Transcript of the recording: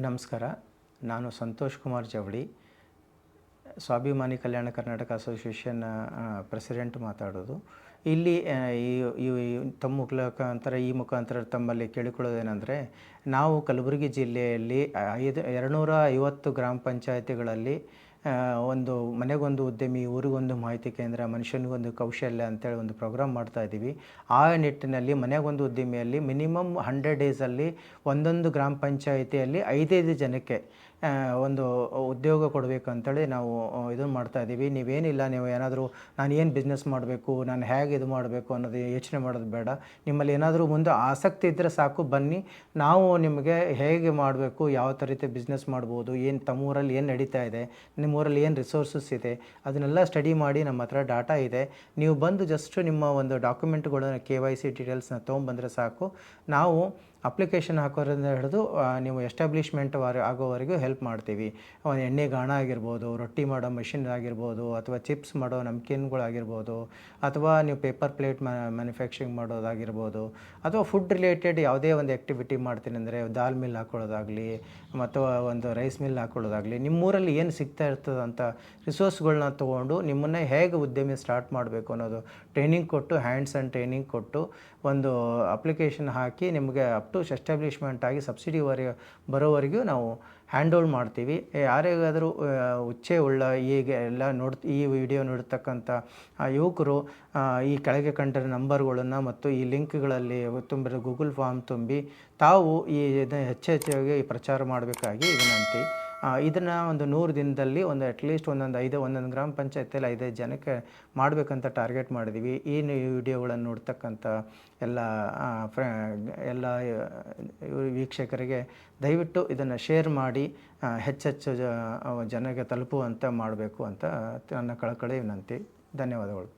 ನಮಸ್ಕಾರ. ನಾನು ಸಂತೋಷ್ ಕುಮಾರ್ ಜವಳಿ, ಸ್ವಾಭಿಮಾನಿ ಕಲ್ಯಾಣ ಕರ್ನಾಟಕ ಅಸೋಸಿಯೇಷನ್ ಪ್ರೆಸಿಡೆಂಟ್ ಮಾತಾಡೋದು. ಇಲ್ಲಿ ಈ ಮುಖಾಂತರ ತಮ್ಮಲ್ಲಿ ಕೇಳಿಕೊಳ್ಳೋದೇನೆಂದರೆ, ನಾವು ಕಲಬುರಗಿ ಜಿಲ್ಲೆಯಲ್ಲಿ 250 ಗ್ರಾಮ ಪಂಚಾಯತಿಗಳಲ್ಲಿ ಒಂದು ಮನೆಗೊಂದು ಉದ್ಯಮಿ, ಊರಿಗೊಂದು ಮಾಹಿತಿ ಕೇಂದ್ರ, ಮನುಷ್ಯನಿಗೊಂದು ಕೌಶಲ್ಯ ಅಂತೇಳಿ ಒಂದು ಪ್ರೋಗ್ರಾಮ್ ಮಾಡ್ತಾಯಿದ್ದೀವಿ. ಆ ನಿಟ್ಟಿನಲ್ಲಿ ಮನೆಗೊಂದು ಉದ್ಯಮಿಯಲ್ಲಿ ಮಿನಿಮಮ್ 100 ಡೇಸಲ್ಲಿ ಒಂದೊಂದು ಗ್ರಾಮ ಪಂಚಾಯಿತಿಯಲ್ಲಿ 5 ಜನಕ್ಕೆ ಒಂದು ಉದ್ಯೋಗ ಕೊಡಬೇಕು ಅಂತೇಳಿ ನಾವು ಇದನ್ನು ಮಾಡ್ತಾಯಿದ್ದೀವಿ. ನೀವು ಏನಾದರೂ ನಾನು ಏನು ಬಿಸ್ನೆಸ್ ಮಾಡಬೇಕು, ನಾನು ಹೇಗೆ ಇದು ಮಾಡಬೇಕು ಅನ್ನೋದು ಯೋಚನೆ ಮಾಡೋದು ಬೇಡ. ನಿಮ್ಮಲ್ಲಿ ಏನಾದರೂ ಮುಂದೆ ಆಸಕ್ತಿ ಇದ್ದರೆ ಸಾಕು, ಬನ್ನಿ. ನಾವು ನಿಮಗೆ ಹೇಗೆ ಮಾಡಬೇಕು, ಯಾವ ರೀತಿ ಬಿಸ್ನೆಸ್ ಮಾಡ್ಬೋದು, ತಮ್ಮೂರಲ್ಲಿ ಏನು ನಡೀತಾ ಇದೆ, ನಿಮ್ಮೂರಲ್ಲಿ ಏನು ರಿಸೋರ್ಸಸ್ ಇದೆ, ಅದನ್ನೆಲ್ಲ ಸ್ಟಡಿ ಮಾಡಿ ನಮ್ಮ ಹತ್ರ ಡಾಟಾ ಇದೆ. ನೀವು ಬಂದು ಜಸ್ಟ್ ನಿಮ್ಮ ಒಂದು ಡಾಕ್ಯುಮೆಂಟ್ಗಳನ್ನು KYC ಡೀಟೇಲ್ಸ್ನ ತೊಗೊಂಬಂದರೆ ಸಾಕು. ನಾವು ಅಪ್ಲಿಕೇಶನ್ ಹಾಕೋದ್ರಿಂದ ಹಿಡಿದು ನೀವು ಎಸ್ಟಾಬ್ಲಿಷ್ಮೆಂಟ್ ಆಗೋವರೆಗೂ ಹೆಲ್ಪ್ ಮಾಡ್ತೀವಿ. ಎಣ್ಣೆ ಗಾಣ ಆಗಿರ್ಬೋದು, ರೊಟ್ಟಿ ಮಾಡೋ ಮಷಿನ್ ಆಗಿರ್ಬೋದು, ಅಥವಾ ಚಿಪ್ಸ್ ಮಾಡೋ ನಮ್ಕಿನ್ಗಳಾಗಿರ್ಬೋದು, ಅಥವಾ ನೀವು ಪೇಪರ್ ಪ್ಲೇಟ್ ಮ್ಯಾನುಫ್ಯಾಕ್ಚರಿಂಗ್ ಮಾಡೋದಾಗಿರ್ಬೋದು, ಅಥವಾ ಫುಡ್ ರಿಲೇಟೆಡ್ ಯಾವುದೇ ಒಂದು ಆ್ಯಕ್ಟಿವಿಟಿ ಮಾಡ್ತೀನಿ ಅಂದರೆ ದಾಲ್ ಮಿಲ್ ಹಾಕ್ಕೊಳ್ಳೋದಾಗಲಿ, ಮತ್ತು ಒಂದು ರೈಸ್ ಮಿಲ್ ಹಾಕ್ಕೊಳ್ಳೋದಾಗಲಿ, ನಿಮ್ಮೂರಲ್ಲಿ ಏನು ಸಿಗ್ತಾ ಇರ್ತದಂಥ ರಿಸೋರ್ಸ್ಗಳನ್ನ ತೊಗೊಂಡು ನಿಮ್ಮನ್ನೇ ಹೇಗೆ ಉದ್ಯಮಿ ಸ್ಟಾರ್ಟ್ ಮಾಡಬೇಕು ಅನ್ನೋದು ಟ್ರೈನಿಂಗ್ ಕೊಟ್ಟು, ಹ್ಯಾಂಡ್ಸ್ ಆ್ಯಂಡ್ ಟ್ರೈನಿಂಗ್ ಕೊಟ್ಟು ಒಂದು ಅಪ್ಲಿಕೇಶನ್ ಹಾಕಿ ನಿಮಗೆ ಅಪ್ ಟು ಎಸ್ಟಾಬ್ಲಿಷ್ಮೆಂಟ್ ಆಗಿ ಸಬ್ಸಿಡಿ ಬರೋವರೆಗೂ ನಾವು ಹ್ಯಾಂಡ್ ಹೋಲ್ಡ್ ಮಾಡ್ತೀವಿ. ಯಾರಿಗಾದರೂ ಇಚ್ಛೆ ಉಳ್ಳ ಈ ವಿಡಿಯೋ ನೋಡ್ತಕ್ಕಂಥ ಯುವಕರು ಈ ಕೆಳಗೆ ಕಂಡ ನಂಬರ್ಗಳನ್ನು ಮತ್ತು ಈ ಲಿಂಕ್ಗಳಲ್ಲಿ ತುಂಬಿರೋ ಗೂಗಲ್ ಫಾರ್ಮ್ ತುಂಬಿ ತಾವು ಹೆಚ್ಚಾಗಿ ಪ್ರಚಾರ ಮಾಡಬೇಕಾಗಿ ವಿನಂತಿ. ಇದನ್ನು ಒಂದು 100 ದಿನದಲ್ಲಿ ಅಟ್ಲೀಸ್ಟ್ ಒಂದೊಂದು ಗ್ರಾಮ ಪಂಚಾಯತಿಯಲ್ಲಿ 5 ಜನಕ್ಕೆ ಮಾಡಬೇಕಂತ ಟಾರ್ಗೆಟ್ ಮಾಡಿದ್ದೀವಿ. ಈ ವಿಡಿಯೋಗಳನ್ನು ನೋಡ್ತಕ್ಕಂಥ ಎಲ್ಲ ವೀಕ್ಷಕರಿಗೆ ದಯವಿಟ್ಟು ಇದನ್ನು ಶೇರ್ ಮಾಡಿ ಹೆಚ್ಚೆಚ್ಚು ಜನಕ್ಕೆ ತಲುಪುವಂತೆ ಮಾಡಬೇಕು ಅಂತ ನನ್ನ ಕಳಕಳಿ ವಿನಂತಿ. ಧನ್ಯವಾದಗಳು.